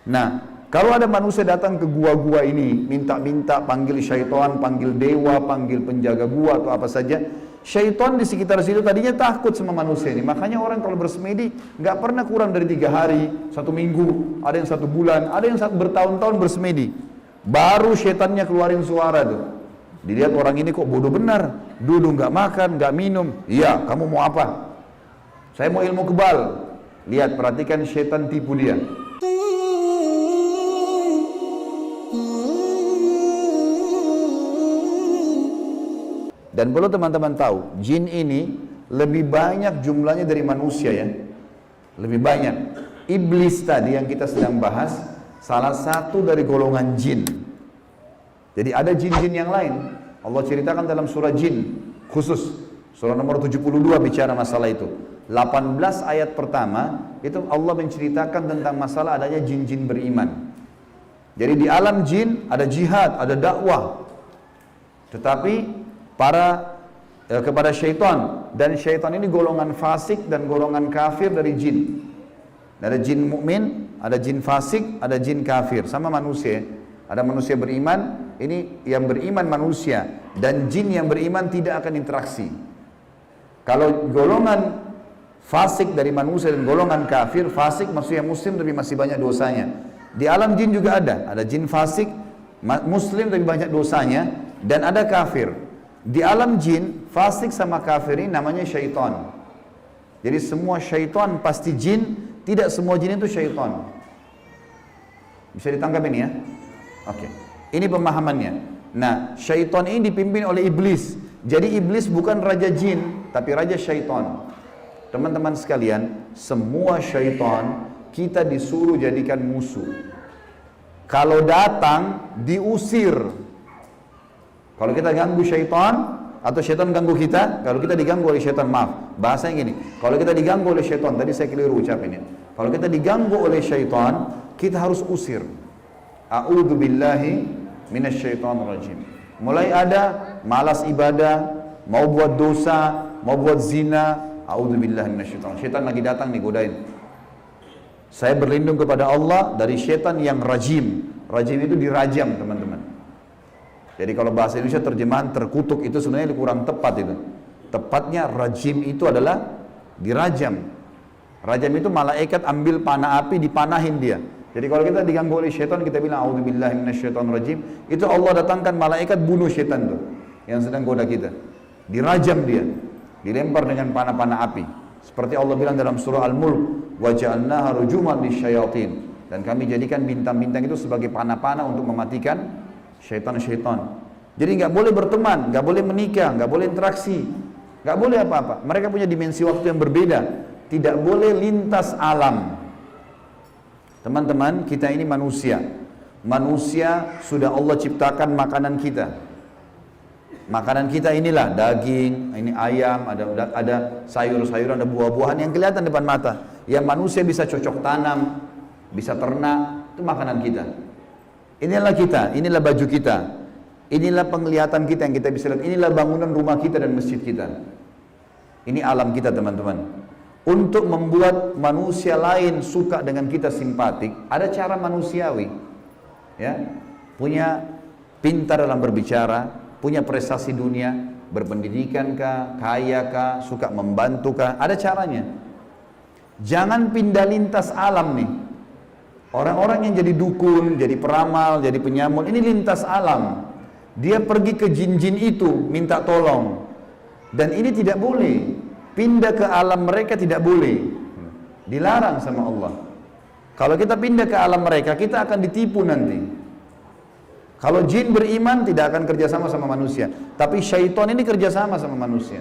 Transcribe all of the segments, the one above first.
Nah, kalau ada manusia datang ke gua-gua ini, minta-minta, panggil syaitan, panggil dewa, panggil penjaga gua atau apa saja, syaitan di sekitar situ tadinya takut sama manusia ini. Makanya orang kalau bersemedi nggak pernah kurang dari 3 hari, 1 minggu, ada yang 1 bulan, ada yang bertahun-tahun bersemedi. Baru syaitannya keluarin suara tuh. Dilihat orang ini kok bodoh benar, dulu nggak makan, nggak minum. Iya, kamu mau apa? Saya mau ilmu kebal. Lihat, perhatikan syaitan tipu dia. Dan perlu teman-teman tahu, jin ini lebih banyak jumlahnya dari manusia ya. Lebih banyak. Iblis tadi yang kita sedang bahas, salah satu dari golongan jin. Jadi ada jin-jin yang lain. Allah ceritakan dalam surah jin, khusus. Surah nomor 72 bicara masalah itu. 18 ayat pertama, itu Allah menceritakan tentang masalah adanya jin-jin beriman. Jadi di alam jin ada jihad, ada dakwah. Tetapi kepada syaitan, dan syaitan ini golongan fasik dan golongan kafir dari jin. Ada jin mukmin, ada jin fasik, ada jin kafir, sama manusia. Ada manusia beriman, ini yang beriman manusia, dan jin yang beriman tidak akan interaksi. Kalau golongan fasik dari manusia dan golongan kafir, fasik maksudnya muslim tapi masih banyak dosanya. Di alam jin juga ada jin fasik, muslim tapi banyak dosanya, dan ada kafir. Di alam jin, fasik sama kafir ini namanya syaitan. Jadi semua syaitan pasti jin, tidak semua jin itu syaitan. Bisa ditangkap ini ya? Oke. Ini pemahamannya. Nah, syaitan ini dipimpin oleh iblis. Jadi iblis bukan raja jin, tapi raja syaitan. Teman-teman sekalian, semua syaitan kita disuruh jadikan musuh. Kalau datang, diusir. Kalau kita ganggu syaitan, atau syaitan ganggu kita, kalau kita diganggu oleh syaitan, maaf, bahasanya gini, kalau kita diganggu oleh syaitan, tadi saya keliru ucapinnya, kalau kita diganggu oleh syaitan, kita harus usir. A'udzu billahi minasyaitonir rajim. Mulai ada malas ibadah, mau buat dosa, mau buat zina, a'udzu billahi minasyaitonir. Syaitan lagi datang nih godain. Saya berlindung kepada Allah dari syaitan yang rajim. Rajim itu dirajam, teman-teman. Jadi kalau bahasa Indonesia terjemahan terkutuk itu sebenarnya kurang tepat itu. Tepatnya rajim itu adalah dirajam. Rajam itu malaikat ambil panah api dipanahin dia. Jadi kalau kita diganggu oleh syaitan, kita bilang a'udzubillahi minasyaitonirrajim, itu Allah datangkan malaikat bunuh syaitan itu yang sedang goda kita. Dirajam dia, dilempar dengan panah-panah api. Seperti Allah bilang dalam surah Al-Mulk, wa ja'alnaha rujuman lisyayatin. Dan kami jadikan bintang-bintang itu sebagai panah-panah untuk mematikan syaitan-syaitan. Jadi nggak boleh berteman, nggak boleh menikah, nggak boleh interaksi, nggak boleh apa-apa. Mereka punya dimensi waktu yang berbeda. Tidak boleh lintas alam. Teman-teman, kita ini manusia. Manusia sudah Allah ciptakan makanan kita. Makanan kita inilah daging, ini ayam, ada sayur-sayuran, ada buah-buahan yang kelihatan depan mata. Yang manusia bisa cocok tanam, bisa ternak, itu makanan kita. Inilah kita, inilah baju kita. Inilah penglihatan kita yang kita bisa lihat. Inilah bangunan rumah kita dan masjid kita. Ini alam kita, teman-teman. Untuk membuat manusia lain suka dengan kita simpatik, ada cara manusiawi. Ya, punya pintar dalam berbicara, punya prestasi dunia, berpendidikan kah, kaya kah, suka membantu kah, ada caranya. Jangan pindah lintas alam nih. Orang-orang yang jadi dukun, jadi peramal, jadi penyamun, ini lintas alam. Dia pergi ke jin-jin itu, minta tolong. Dan ini tidak boleh. Pindah ke alam mereka tidak boleh. Dilarang sama Allah. Kalau kita pindah ke alam mereka, kita akan ditipu nanti. Kalau jin beriman tidak akan kerjasama sama manusia. Tapi syaitan ini kerjasama sama manusia.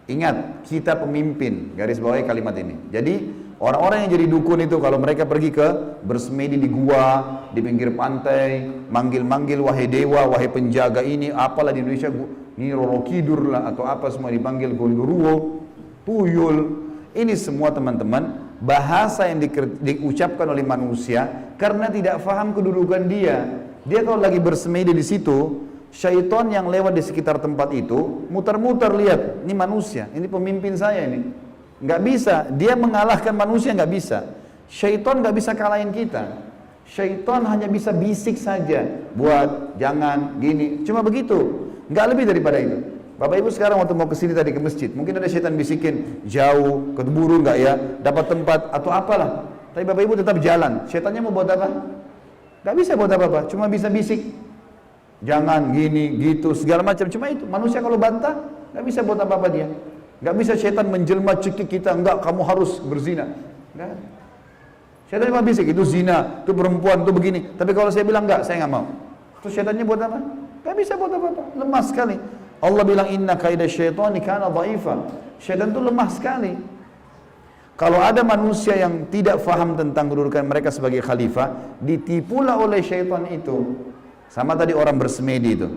Ingat, kita pemimpin. Garis bawahi kalimat ini. Jadi, orang-orang yang jadi dukun itu kalau mereka pergi ke bersemedi di gua, di pinggir pantai, manggil-manggil wahai dewa, wahai penjaga ini, apalah di Indonesia, ini Roro Kidur lah atau apa semua dipanggil Gondoruo, Tuyul. Ini semua teman-teman bahasa yang diucapkan oleh manusia karena tidak faham kedudukan dia. Dia kalau lagi bersemedi di situ, syaitan yang lewat di sekitar tempat itu muter-muter lihat, ini manusia, ini pemimpin saya ini. Nggak bisa, dia mengalahkan manusia nggak bisa. Syaitan nggak bisa kalahin kita. Syaitan hanya bisa bisik saja, buat, jangan, gini, cuma begitu, nggak lebih daripada itu. Bapak Ibu sekarang waktu mau kesini tadi ke masjid, mungkin ada syaitan bisikin, jauh, keburu nggak ya, dapat tempat atau apalah. Tapi Bapak Ibu tetap jalan. Syaitannya mau buat apa? Nggak bisa buat apa-apa, cuma bisa bisik. Jangan gini, gitu, segala macam. Cuma itu, manusia kalau bantah, nggak bisa buat apa-apa dia. Nggak bisa syaitan menjelma cekik kita, enggak, kamu harus berzina. Enggak. Syaitan cuma bisik, itu zina, itu perempuan, itu begini. Tapi kalau saya bilang enggak, saya nggak mau. Terus syaitannya buat apa? Nggak bisa buat apa-apa, lemah sekali. Allah bilang, inna kaida syaitani kana dha'ifa. Syaitan itu lemah sekali. Kalau ada manusia yang tidak faham tentang kedudukan mereka sebagai khalifah, ditipulah oleh syaitan itu. Sama tadi orang bersemedi itu.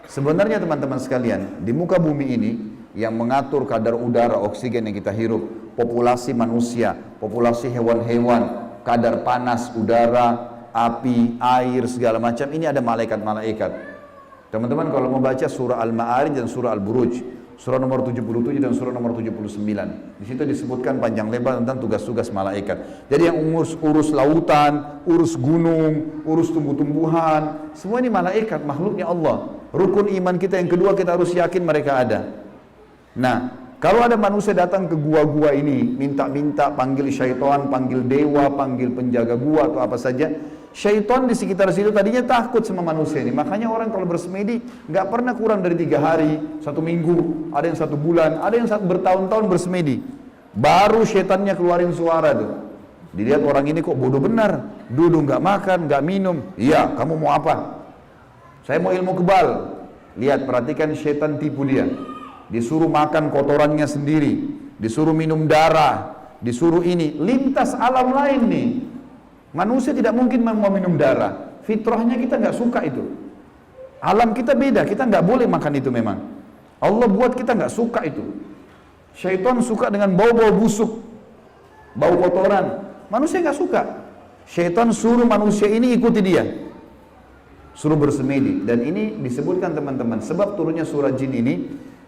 Sebenarnya teman-teman sekalian, di muka bumi ini, yang mengatur kadar udara, oksigen yang kita hirup, populasi manusia, populasi hewan-hewan, kadar panas, udara, api, air, segala macam, ini ada malaikat-malaikat. Teman-teman kalau mau baca surah Al-Ma'arij dan surah Al-Buruj, surah nomor 77 dan surah nomor 79. Di situ disebutkan panjang lebar tentang tugas-tugas malaikat. Jadi yang urus lautan, urus gunung, urus tumbuh-tumbuhan, semua ini malaikat, makhluknya Allah. Rukun iman kita yang kedua, kita harus yakin mereka ada. Nah, kalau ada manusia datang ke gua-gua ini, minta-minta, panggil syaitan, panggil dewa, panggil penjaga gua atau apa saja, syaitan di sekitar situ tadinya takut sama manusia ini. Makanya orang kalau bersemedi nggak pernah kurang dari 3 hari, 1 minggu, ada yang 1 bulan, ada yang bertahun-tahun bersemedi. Baru syaitannya keluarin suara tuh. Dilihat orang ini kok bodoh benar, duduk nggak makan, nggak minum. Iya, kamu mau apa? Saya mau ilmu kebal. Lihat, perhatikan syaitan tipu dia. Disuruh makan kotorannya sendiri, disuruh minum darah, disuruh ini, lintas alam lain nih. Manusia tidak mungkin mau minum darah, fitrahnya kita nggak suka itu. Alam kita beda, kita nggak boleh makan itu memang. Allah buat kita nggak suka itu. Syaitan suka dengan bau-bau busuk, bau kotoran. Manusia nggak suka. Syaitan suruh manusia ini ikuti dia, suruh bersemedi. Dan ini disebutkan teman-teman, sebab turunnya surah jin ini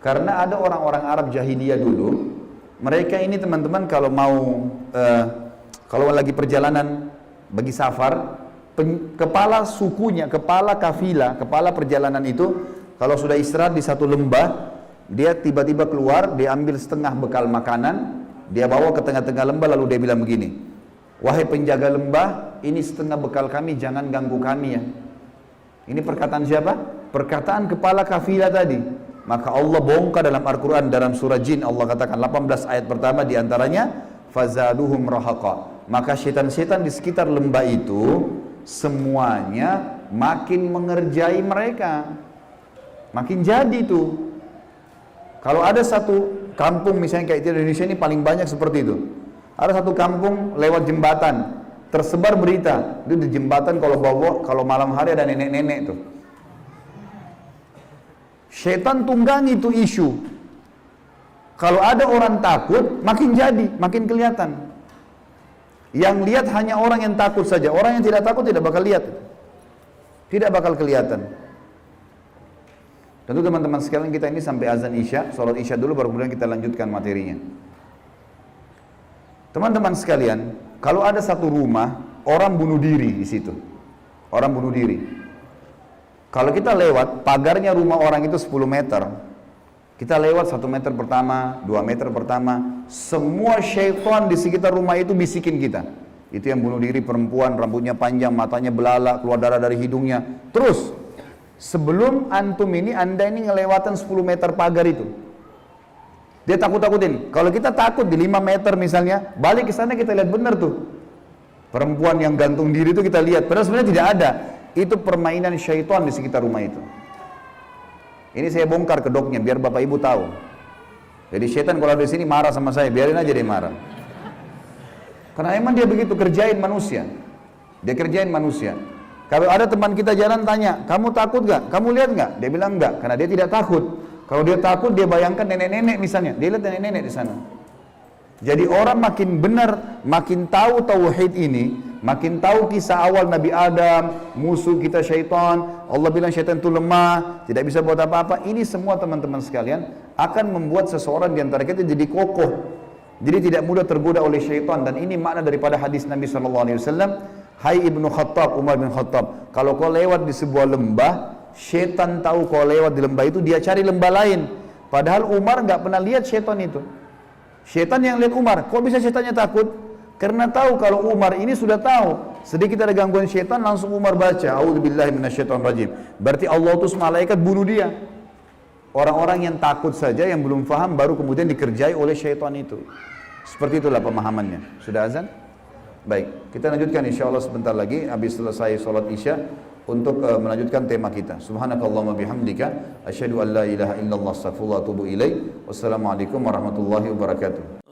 karena ada orang-orang Arab jahiliyah dulu, mereka ini teman-teman kalau mau kalau lagi perjalanan bagi safar, kepala sukunya, kepala kafilah, kepala perjalanan itu kalau sudah istirahat di satu lembah, dia tiba-tiba keluar, dia ambil setengah bekal makanan, dia bawa ke tengah-tengah lembah, lalu dia bilang begini, wahai penjaga lembah, ini setengah bekal kami, jangan ganggu kami ya. Ini perkataan siapa? Perkataan kepala kafilah tadi. Maka Allah bongkar dalam Al-Quran, dalam surah Jin, Allah katakan 18 ayat pertama diantaranya, fazaduhum rahaqa. Maka syaitan-syaitan di sekitar lembah itu semuanya makin mengerjai mereka, makin jadi tuh. Kalau ada satu kampung misalnya kayak di Indonesia ini paling banyak seperti itu. Ada satu kampung lewat jembatan, tersebar berita, itu di jembatan kalau malam hari ada nenek-nenek tuh. Syaitan tunggangi itu isu. Kalau ada orang takut, makin jadi, makin kelihatan. Yang lihat hanya orang yang takut saja. Orang yang tidak takut tidak bakal lihat. Tidak bakal kelihatan. Tentu teman-teman sekalian, kita ini sampai azan Isya, sholat Isya dulu baru kemudian kita lanjutkan materinya. Teman-teman sekalian, kalau ada satu rumah, orang bunuh diri di situ. Orang bunuh diri. Kalau kita lewat, pagarnya rumah orang itu 10 meter. Kita lewat 1 meter pertama, 2 meter pertama, semua syaitan di sekitar rumah itu bisikin kita. Itu yang bunuh diri perempuan, rambutnya panjang, matanya belalak, keluar darah dari hidungnya. Terus, sebelum antum ini, anda ini ngelewatan 10 meter pagar itu. Dia takut-takutin. Kalau kita takut di 5 meter misalnya, balik ke sana kita lihat benar tuh. Perempuan yang gantung diri itu kita lihat, padahal sebenarnya tidak ada. Itu permainan syaitan di sekitar rumah itu. Ini saya bongkar kedoknya biar Bapak Ibu tahu. Jadi syaitan kalau ada di sini marah sama saya, biarin aja dia marah. Karena emang dia begitu kerjain manusia. Dia kerjain manusia. Kalau ada teman kita jalan tanya, kamu takut gak? Kamu lihat gak? Dia bilang enggak, karena dia tidak takut. Kalau dia takut, dia bayangkan nenek-nenek misalnya. Dia lihat nenek-nenek di sana. Jadi orang makin benar, makin tahu tauhid ini, makin tahu kisah awal Nabi Adam, musuh kita syaitan, Allah bilang syaitan itu lemah, tidak bisa buat apa-apa. Ini semua teman-teman sekalian akan membuat seseorang di antara kita jadi kokoh. Jadi tidak mudah tergoda oleh syaitan, dan ini makna daripada hadis Nabi SAW. Hai Ibnu Khattab, Umar bin Khattab, kalau kau lewat di sebuah lembah, syaitan tahu kau lewat di lembah itu, dia cari lembah lain. Padahal Umar nggak pernah lihat syaitan itu. Syaitan yang lihat Umar. Kok bisa syaitannya takut? Karena tahu kalau Umar ini sudah tahu sedikit ada gangguan syaitan, langsung Umar baca A'udzubillahi minasyaitonirrajim. Berarti Allah utus malaikat bunuh dia. Orang-orang yang takut saja, yang belum faham, baru kemudian dikerjai oleh syaitan itu. Seperti itulah pemahamannya. Sudah azan? Baik, kita lanjutkan insyaAllah sebentar lagi habis selesai sholat isya untuk melanjutkan tema kita. Subhanakallahumma bihamdika asyhadu an la ilaha illallah astaghfirullah wa atubu ilaik. Wassalamualaikum warahmatullahi wabarakatuh.